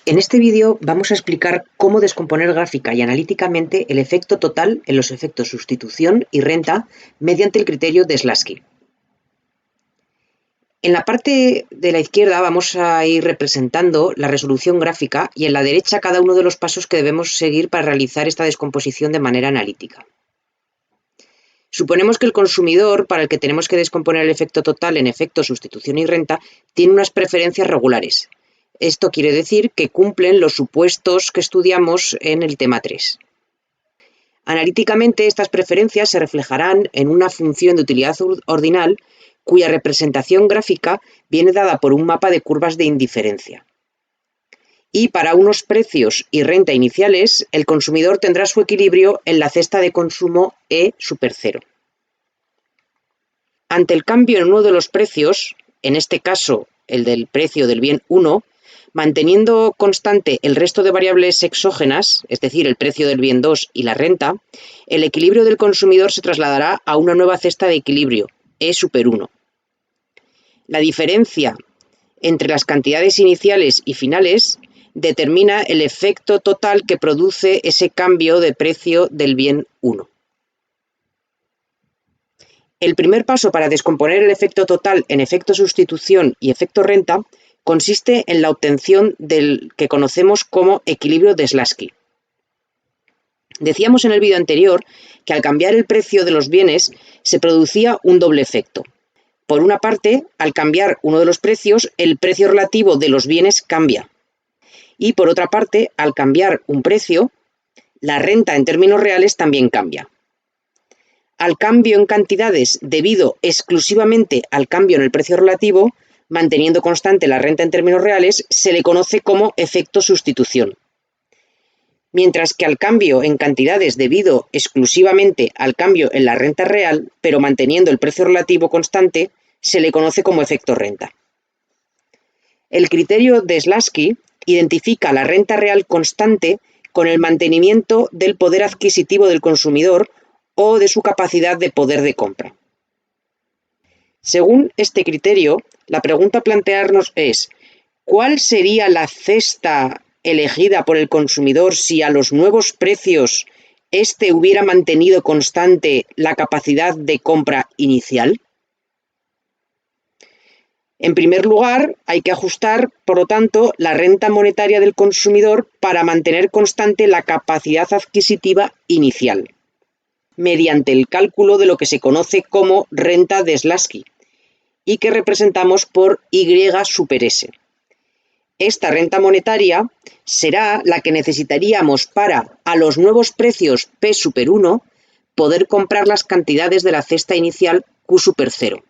En este vídeo vamos a explicar cómo descomponer gráfica y analíticamente el efecto total en los efectos sustitución y renta mediante el criterio de Slutsky. En la parte de la izquierda vamos a ir representando la resolución gráfica y en la derecha cada uno de los pasos que debemos seguir para realizar esta descomposición de manera analítica. Suponemos que el consumidor, para el que tenemos que descomponer el efecto total en efecto sustitución y renta, tiene unas preferencias regulares. Esto quiere decir que cumplen los supuestos que estudiamos en el tema 3. Analíticamente, estas preferencias se reflejarán en una función de utilidad ordinal cuya representación gráfica viene dada por un mapa de curvas de indiferencia. Y para unos precios y renta iniciales, el consumidor tendrá su equilibrio en la cesta de consumo E super 0. Ante el cambio en uno de los precios, en este caso el del precio del bien 1, manteniendo constante el resto de variables exógenas, es decir, el precio del bien 2 y la renta, el equilibrio del consumidor se trasladará a una nueva cesta de equilibrio, E super 1. La diferencia entre las cantidades iniciales y finales determina el efecto total que produce ese cambio de precio del bien 1. El primer paso para descomponer el efecto total en efecto sustitución y efecto renta consiste en la obtención del que conocemos como equilibrio de Slutsky. Decíamos en el vídeo anterior que al cambiar el precio de los bienes se producía un doble efecto. Por una parte, al cambiar uno de los precios, el precio relativo de los bienes cambia. Y por otra parte, al cambiar un precio, la renta en términos reales también cambia. Al cambio en cantidades debido exclusivamente al cambio en el precio relativo, manteniendo constante la renta en términos reales, se le conoce como efecto sustitución. Mientras que al cambio en cantidades debido exclusivamente al cambio en la renta real, pero manteniendo el precio relativo constante, se le conoce como efecto renta. El criterio de Slutsky identifica la renta real constante con el mantenimiento del poder adquisitivo del consumidor o de su capacidad de poder de compra. Según este criterio, la pregunta a plantearnos es: ¿cuál sería la cesta elegida por el consumidor si a los nuevos precios éste hubiera mantenido constante la capacidad de compra inicial? En primer lugar, hay que ajustar, por lo tanto, la renta monetaria del consumidor para mantener constante la capacidad adquisitiva inicial, mediante el cálculo de lo que se conoce como renta de Slutsky, y que representamos por Y super S. Esta renta monetaria será la que necesitaríamos para, a los nuevos precios P super 1, poder comprar las cantidades de la cesta inicial Q super 0.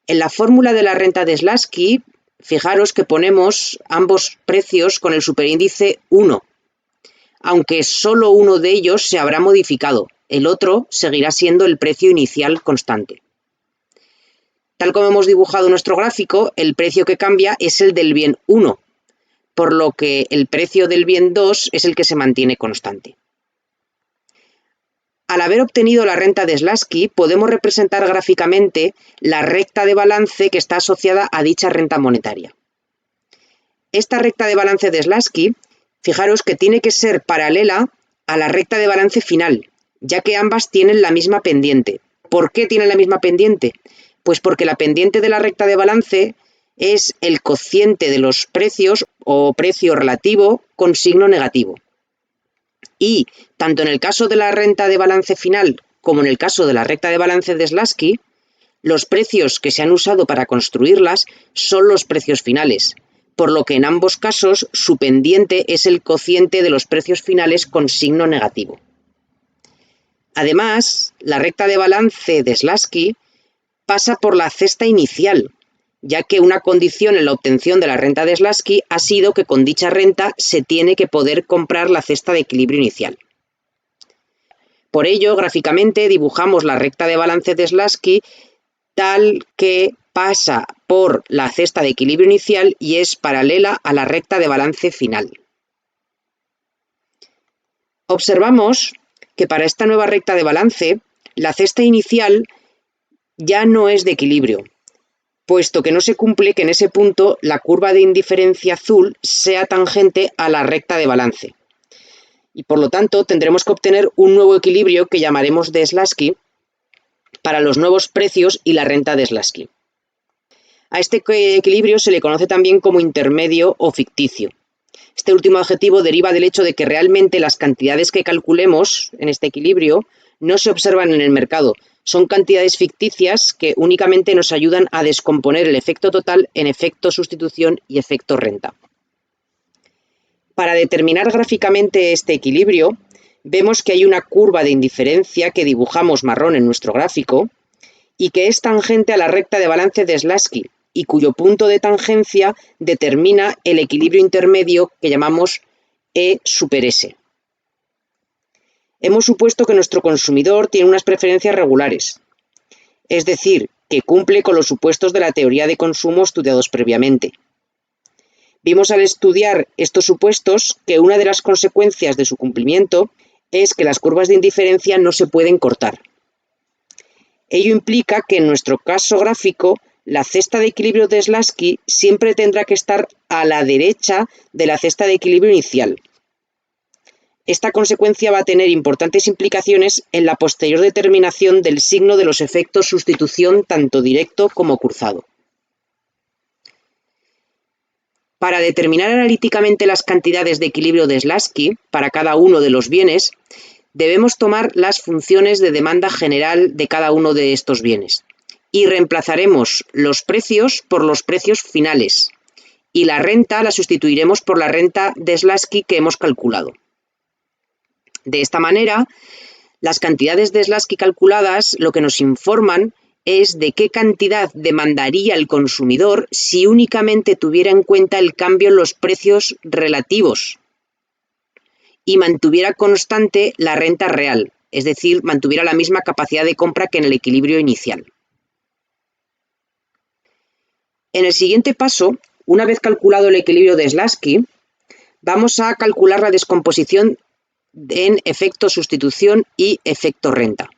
En la fórmula de la renta de Slutsky, fijaros que ponemos ambos precios con el superíndice 1, aunque solo uno de ellos se habrá modificado, el otro seguirá siendo el precio inicial constante. Tal como hemos dibujado nuestro gráfico, el precio que cambia es el del bien 1, por lo que el precio del bien 2 es el que se mantiene constante. Al haber obtenido la renta de Slutsky, podemos representar gráficamente la recta de balance que está asociada a dicha renta monetaria. Esta recta de balance de Slutsky, fijaros que tiene que ser paralela a la recta de balance final, ya que ambas tienen la misma pendiente. ¿Por qué tienen la misma pendiente? Pues porque la pendiente de la recta de balance es el cociente de los precios o precio relativo con signo negativo. Y tanto en el caso de la renta de balance final como en el caso de la recta de balance de Slutsky, los precios que se han usado para construirlas son los precios finales, por lo que en ambos casos su pendiente es el cociente de los precios finales con signo negativo. Además, la recta de balance de Slutsky pasa por la cesta inicial, ya que una condición en la obtención de la renta de Slutsky ha sido que con dicha renta se tiene que poder comprar la cesta de equilibrio inicial. Por ello, gráficamente dibujamos la recta de balance de Slutsky tal que pasa por la cesta de equilibrio inicial y es paralela a la recta de balance final. Observamos que para esta nueva recta de balance, la cesta inicial ya no es de equilibrio, puesto que no se cumple que en ese punto la curva de indiferencia azul sea tangente a la recta de balance. Y por lo tanto tendremos que obtener un nuevo equilibrio que llamaremos de Slutsky para los nuevos precios y la renta de Slutsky. A este equilibrio se le conoce también como intermedio o ficticio. Este último adjetivo deriva del hecho de que realmente las cantidades que calculemos en este equilibrio no se observan en el mercado. Son cantidades ficticias que únicamente nos ayudan a descomponer el efecto total en efecto sustitución y efecto renta. Para determinar gráficamente este equilibrio, vemos que hay una curva de indiferencia que dibujamos marrón en nuestro gráfico y que es tangente a la recta de balance de Slutsky y cuyo punto de tangencia determina el equilibrio intermedio que llamamos E super S. Hemos supuesto que nuestro consumidor tiene unas preferencias regulares, es decir, que cumple con los supuestos de la teoría de consumo estudiados previamente. Vimos al estudiar estos supuestos que una de las consecuencias de su cumplimiento es que las curvas de indiferencia no se pueden cortar. Ello implica que en nuestro caso gráfico, la cesta de equilibrio de Slutsky siempre tendrá que estar a la derecha de la cesta de equilibrio inicial. Esta consecuencia va a tener importantes implicaciones en la posterior determinación del signo de los efectos sustitución tanto directo como cruzado. Para determinar analíticamente las cantidades de equilibrio de Slutsky para cada uno de los bienes, debemos tomar las funciones de demanda general de cada uno de estos bienes y reemplazaremos los precios por los precios finales y la renta la sustituiremos por la renta de Slutsky que hemos calculado. De esta manera, las cantidades de Slutsky calculadas lo que nos informan es de qué cantidad demandaría el consumidor si únicamente tuviera en cuenta el cambio en los precios relativos y mantuviera constante la renta real, es decir, mantuviera la misma capacidad de compra que en el equilibrio inicial. En el siguiente paso, una vez calculado el equilibrio de Slutsky, vamos a calcular la descomposición en efecto sustitución y efecto renta.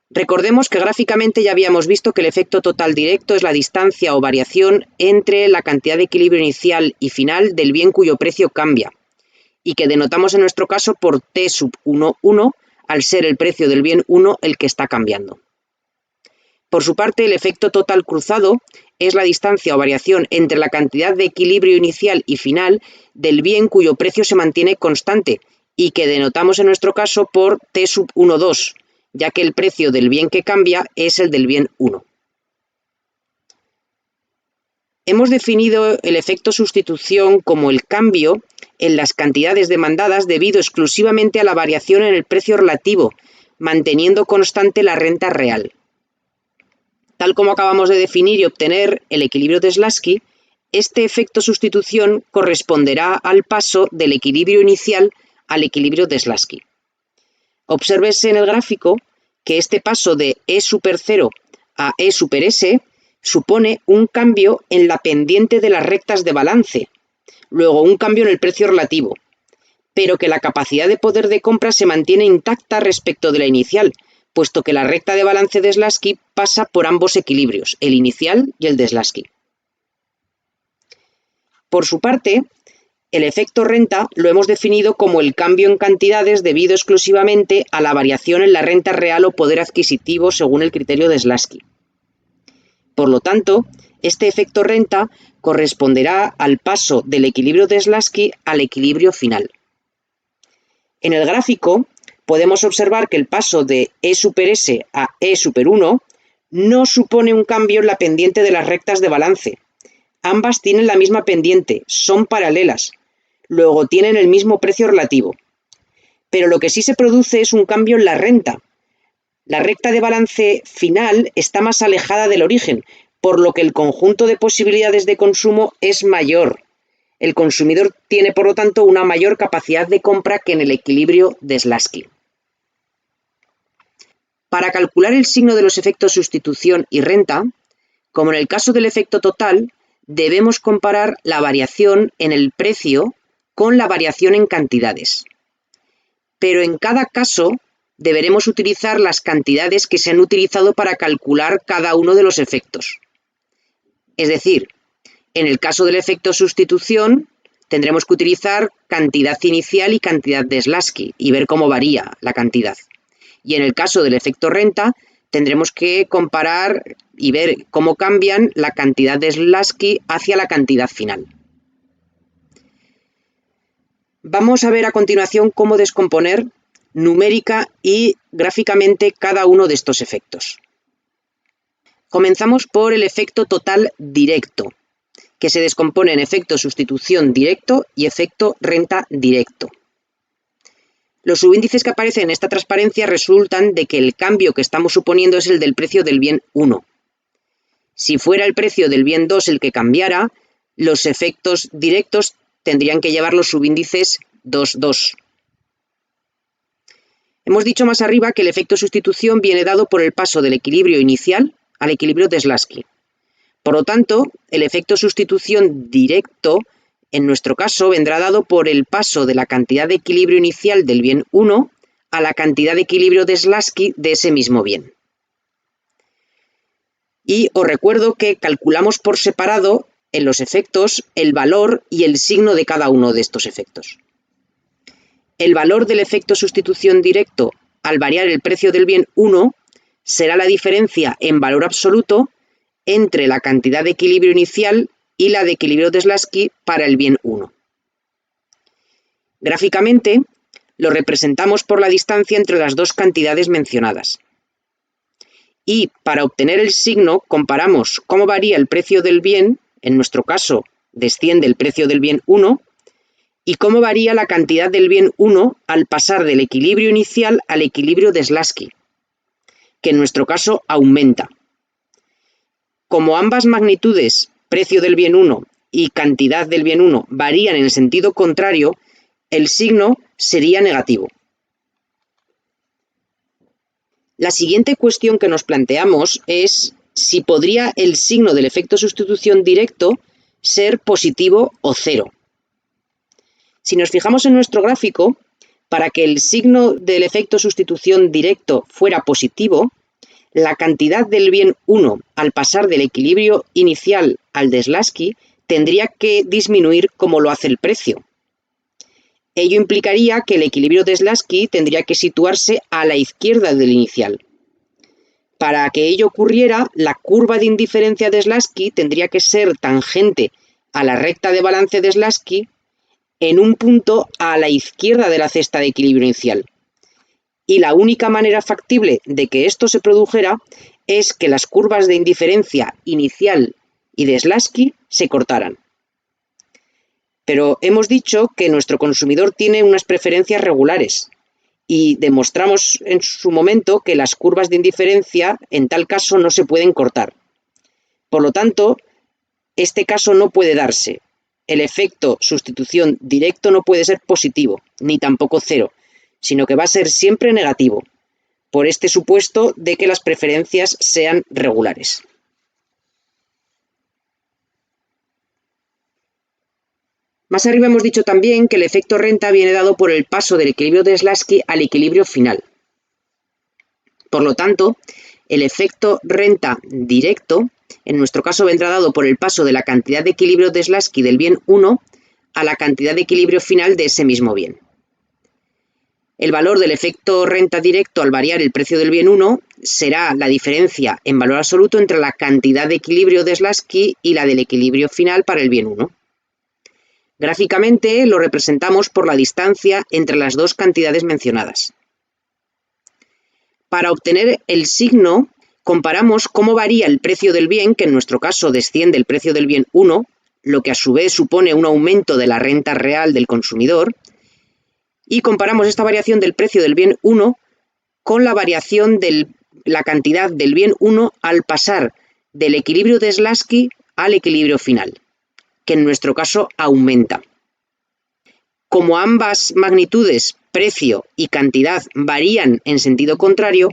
Recordemos que gráficamente ya habíamos visto que el efecto total directo es la distancia o variación entre la cantidad de equilibrio inicial y final del bien cuyo precio cambia, y que denotamos en nuestro caso por T sub 1, 1, al ser el precio del bien 1 el que está cambiando. Por su parte, el efecto total cruzado es la distancia o variación entre la cantidad de equilibrio inicial y final del bien cuyo precio se mantiene constante y que denotamos en nuestro caso por T sub 1, 2, ya que el precio del bien que cambia es el del bien 1. Hemos definido el efecto sustitución como el cambio en las cantidades demandadas debido exclusivamente a la variación en el precio relativo, manteniendo constante la renta real. Tal como acabamos de definir y obtener el equilibrio de Slutsky, este efecto sustitución corresponderá al paso del equilibrio inicial al equilibrio de Slutsky. Obsérvese en el gráfico que este paso de E super 0 a E super S supone un cambio en la pendiente de las rectas de balance, luego un cambio en el precio relativo, pero que la capacidad de poder de compra se mantiene intacta respecto de la inicial, puesto que la recta de balance de Slutsky pasa por ambos equilibrios, el inicial y el de Slutsky. Por su parte, el efecto renta lo hemos definido como el cambio en cantidades debido exclusivamente a la variación en la renta real o poder adquisitivo según el criterio de Slutsky. Por lo tanto, este efecto renta corresponderá al paso del equilibrio de Slutsky al equilibrio final. En el gráfico podemos observar que el paso de E super S a E super 1 no supone un cambio en la pendiente de las rectas de balance. Ambas tienen la misma pendiente, son paralelas, luego tienen el mismo precio relativo. Pero lo que sí se produce es un cambio en la renta. La recta de balance final está más alejada del origen, por lo que el conjunto de posibilidades de consumo es mayor. El consumidor tiene, por lo tanto, una mayor capacidad de compra que en el equilibrio de Slutsky. Para calcular el signo de los efectos sustitución y renta, como en el caso del efecto total, debemos comparar la variación en el precio con la variación en cantidades. Pero en cada caso deberemos utilizar las cantidades que se han utilizado para calcular cada uno de los efectos. Es decir, en el caso del efecto sustitución, tendremos que utilizar cantidad inicial y cantidad de Slutsky y ver cómo varía la cantidad. Y en el caso del efecto renta, tendremos que comparar y ver cómo cambian la cantidad de Slutsky hacia la cantidad final. Vamos a ver a continuación cómo descomponer numérica y gráficamente cada uno de estos efectos. Comenzamos por el efecto total directo, que se descompone en efecto sustitución directo y efecto renta directo. Los subíndices que aparecen en esta transparencia resultan de que el cambio que estamos suponiendo es el del precio del bien 1. Si fuera el precio del bien 2 el que cambiara, los efectos directos tendrían que llevar los subíndices 2, 2. Hemos dicho más arriba que el efecto sustitución viene dado por el paso del equilibrio inicial al equilibrio de Slutsky. Por lo tanto, el efecto sustitución directo, en nuestro caso, vendrá dado por el paso de la cantidad de equilibrio inicial del bien 1 a la cantidad de equilibrio de Slutsky de ese mismo bien. Y os recuerdo que calculamos por separado en los efectos el valor y el signo de cada uno de estos efectos. El valor del efecto sustitución directo al variar el precio del bien 1 será la diferencia en valor absoluto entre la cantidad de equilibrio inicial y la de equilibrio de Slutsky para el bien 1. Gráficamente, lo representamos por la distancia entre las dos cantidades mencionadas. Y para obtener el signo, comparamos cómo varía el precio del bien, en nuestro caso, desciende el precio del bien 1, y cómo varía la cantidad del bien 1 al pasar del equilibrio inicial al equilibrio de Slutsky, que en nuestro caso aumenta. Como ambas magnitudes, precio del bien 1 y cantidad del bien 1, varían en el sentido contrario, el signo sería negativo. La siguiente cuestión que nos planteamos es si podría el signo del efecto sustitución directo ser positivo o cero. Si nos fijamos en nuestro gráfico, para que el signo del efecto sustitución directo fuera positivo, la cantidad del bien 1 al pasar del equilibrio inicial al de Slutsky tendría que disminuir como lo hace el precio. Ello implicaría que el equilibrio de Slutsky tendría que situarse a la izquierda del inicial. Para que ello ocurriera, la curva de indiferencia de Slutsky tendría que ser tangente a la recta de balance de Slutsky en un punto a la izquierda de la cesta de equilibrio inicial. Y la única manera factible de que esto se produjera es que las curvas de indiferencia inicial y de Slutsky se cortaran. Pero hemos dicho que nuestro consumidor tiene unas preferencias regulares y demostramos en su momento que las curvas de indiferencia en tal caso no se pueden cortar. Por lo tanto, este caso no puede darse. El efecto sustitución directo no puede ser positivo, ni tampoco cero, sino que va a ser siempre negativo, por este supuesto de que las preferencias sean regulares. Más arriba hemos dicho también que el efecto renta viene dado por el paso del equilibrio de Slutsky al equilibrio final. Por lo tanto, el efecto renta directo, en nuestro caso, vendrá dado por el paso de la cantidad de equilibrio de Slutsky del bien 1 a la cantidad de equilibrio final de ese mismo bien. El valor del efecto renta directo al variar el precio del bien 1 será la diferencia en valor absoluto entre la cantidad de equilibrio de Slutsky y la del equilibrio final para el bien 1. Gráficamente lo representamos por la distancia entre las dos cantidades mencionadas. Para obtener el signo, comparamos cómo varía el precio del bien, que en nuestro caso desciende el precio del bien 1, lo que a su vez supone un aumento de la renta real del consumidor, y comparamos esta variación del precio del bien 1 con la variación de la cantidad del bien 1 al pasar del equilibrio de Slutsky al equilibrio final, que en nuestro caso aumenta. Como ambas magnitudes, precio y cantidad, varían en sentido contrario,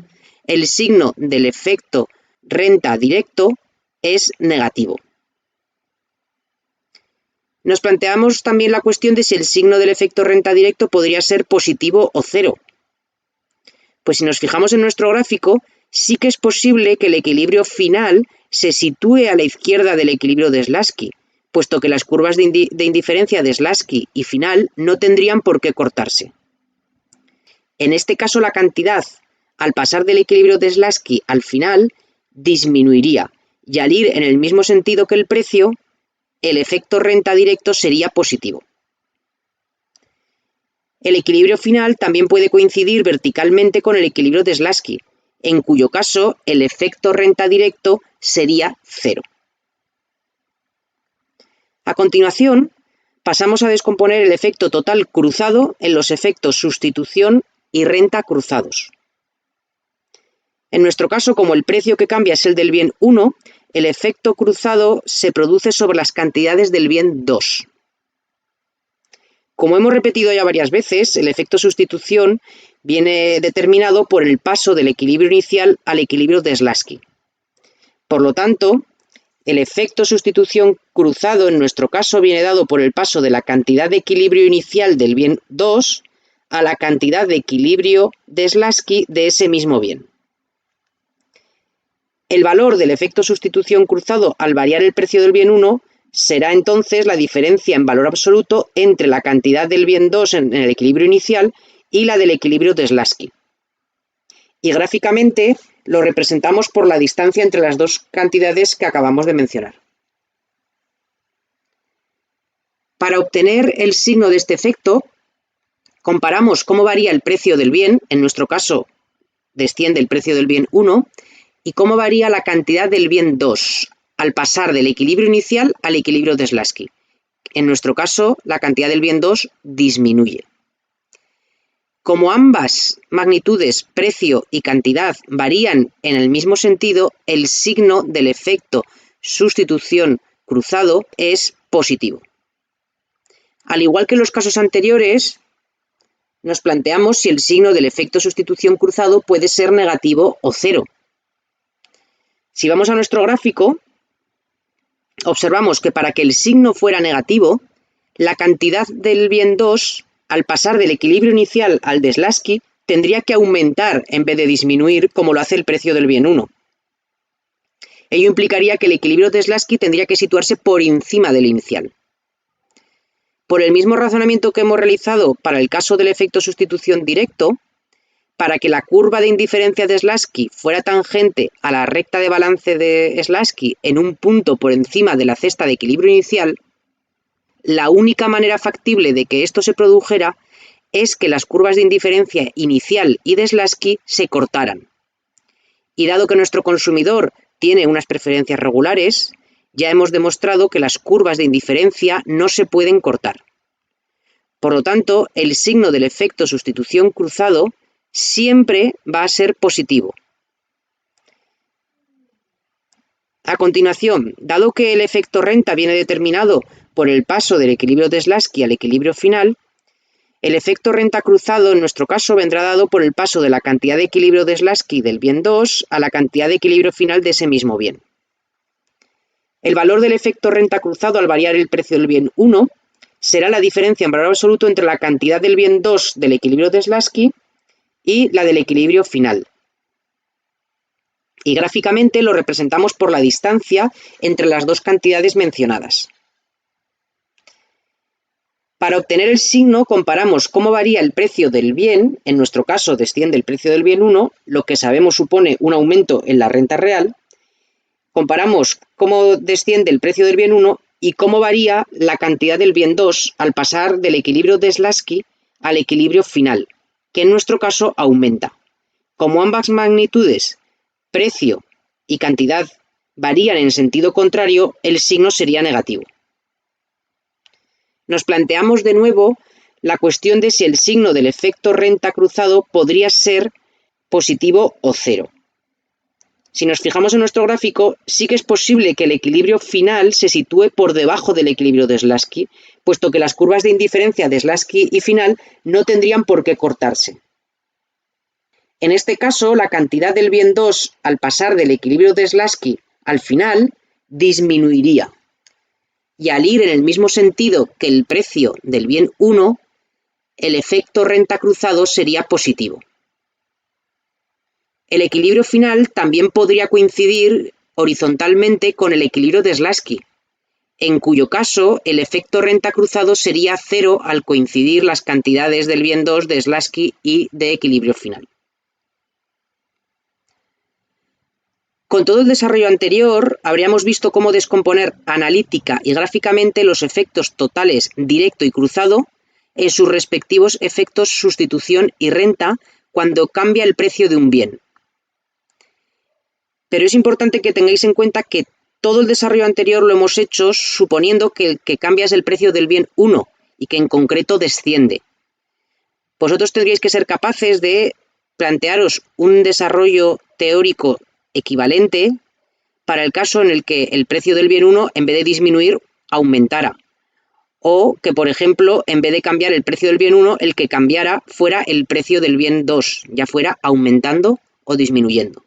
el signo del efecto renta directo es negativo. Nos planteamos también la cuestión de si el signo del efecto renta directo podría ser positivo o cero. Pues si nos fijamos en nuestro gráfico, sí que es posible que el equilibrio final se sitúe a la izquierda del equilibrio de Slutsky, puesto que las curvas de indiferencia de Slutsky y final no tendrían por qué cortarse. En este caso, la cantidad, al pasar del equilibrio de Slutsky al final, disminuiría, y al ir en el mismo sentido que el precio, el efecto renta directo sería positivo. El equilibrio final también puede coincidir verticalmente con el equilibrio de Slutsky, en cuyo caso el efecto renta directo sería cero. A continuación, pasamos a descomponer el efecto total cruzado en los efectos sustitución y renta cruzados. En nuestro caso, como el precio que cambia es el del bien 1, el efecto cruzado se produce sobre las cantidades del bien 2. Como hemos repetido ya varias veces, el efecto sustitución viene determinado por el paso del equilibrio inicial al equilibrio de Slutsky. Por lo tanto, el efecto sustitución cruzado en nuestro caso viene dado por el paso de la cantidad de equilibrio inicial del bien 2 a la cantidad de equilibrio de Slutsky de ese mismo bien. El valor del efecto sustitución cruzado al variar el precio del bien 1 será entonces la diferencia en valor absoluto entre la cantidad del bien 2 en el equilibrio inicial y la del equilibrio de Slutsky. Y gráficamente lo representamos por la distancia entre las dos cantidades que acabamos de mencionar. Para obtener el signo de este efecto, comparamos cómo varía el precio del bien, en nuestro caso desciende el precio del bien 1, y cómo varía la cantidad del bien 2 al pasar del equilibrio inicial al equilibrio de Slutsky. En nuestro caso, la cantidad del bien 2 disminuye. Como ambas magnitudes, precio y cantidad, varían en el mismo sentido, el signo del efecto sustitución cruzado es positivo. Al igual que en los casos anteriores, nos planteamos si el signo del efecto sustitución cruzado puede ser negativo o cero. Si vamos a nuestro gráfico, observamos que para que el signo fuera negativo, la cantidad del bien 2, al pasar del equilibrio inicial al de Slutsky, tendría que aumentar en vez de disminuir como lo hace el precio del bien 1. Ello implicaría que el equilibrio de Slutsky tendría que situarse por encima del inicial. Por el mismo razonamiento que hemos realizado para el caso del efecto sustitución directo, para que la curva de indiferencia de Slutsky fuera tangente a la recta de balance de Slutsky en un punto por encima de la cesta de equilibrio inicial, la única manera factible de que esto se produjera es que las curvas de indiferencia inicial y de Slutsky se cortaran. Y dado que nuestro consumidor tiene unas preferencias regulares, ya hemos demostrado que las curvas de indiferencia no se pueden cortar. Por lo tanto, el signo del efecto sustitución cruzado siempre va a ser positivo. A continuación, dado que el efecto renta viene determinado por el paso del equilibrio de Slutsky al equilibrio final, el efecto renta cruzado en nuestro caso vendrá dado por el paso de la cantidad de equilibrio de Slutsky del bien 2 a la cantidad de equilibrio final de ese mismo bien. El valor del efecto renta cruzado al variar el precio del bien 1 será la diferencia en valor absoluto entre la cantidad del bien 2 del equilibrio de Slutsky y la del equilibrio final. Y gráficamente lo representamos por la distancia entre las dos cantidades mencionadas. Para obtener el signo, comparamos cómo varía el precio del bien, en nuestro caso desciende el precio del bien 1, lo que sabemos supone un aumento en la renta real. Comparamos cómo desciende el precio del bien 1 y cómo varía la cantidad del bien 2 al pasar del equilibrio de Slutsky al equilibrio final, que en nuestro caso aumenta. Como ambas magnitudes, precio y cantidad, varían en sentido contrario, el signo sería negativo. Nos planteamos de nuevo la cuestión de si el signo del efecto renta cruzado podría ser positivo o cero. Si nos fijamos en nuestro gráfico, sí que es posible que el equilibrio final se sitúe por debajo del equilibrio de Slutsky, puesto que las curvas de indiferencia de Slutsky y final no tendrían por qué cortarse. En este caso, la cantidad del bien 2 al pasar del equilibrio de Slutsky al final disminuiría. Y al ir en el mismo sentido que el precio del bien 1, el efecto renta cruzado sería positivo. El equilibrio final también podría coincidir horizontalmente con el equilibrio de Slutsky, en cuyo caso el efecto renta cruzado sería cero al coincidir las cantidades del bien 2 de Slutsky y de equilibrio final. Con todo el desarrollo anterior, habríamos visto cómo descomponer analítica y gráficamente los efectos totales directo y cruzado en sus respectivos efectos sustitución y renta cuando cambia el precio de un bien. Pero es importante que tengáis en cuenta que todo el desarrollo anterior lo hemos hecho suponiendo que el que cambia es el precio del bien 1 y que en concreto desciende. Vosotros tendríais que ser capaces de plantearos un desarrollo teórico equivalente para el caso en el que el precio del bien 1, en vez de disminuir, aumentara. O que, por ejemplo, en vez de cambiar el precio del bien 1, el que cambiara fuera el precio del bien 2, ya fuera aumentando o disminuyendo.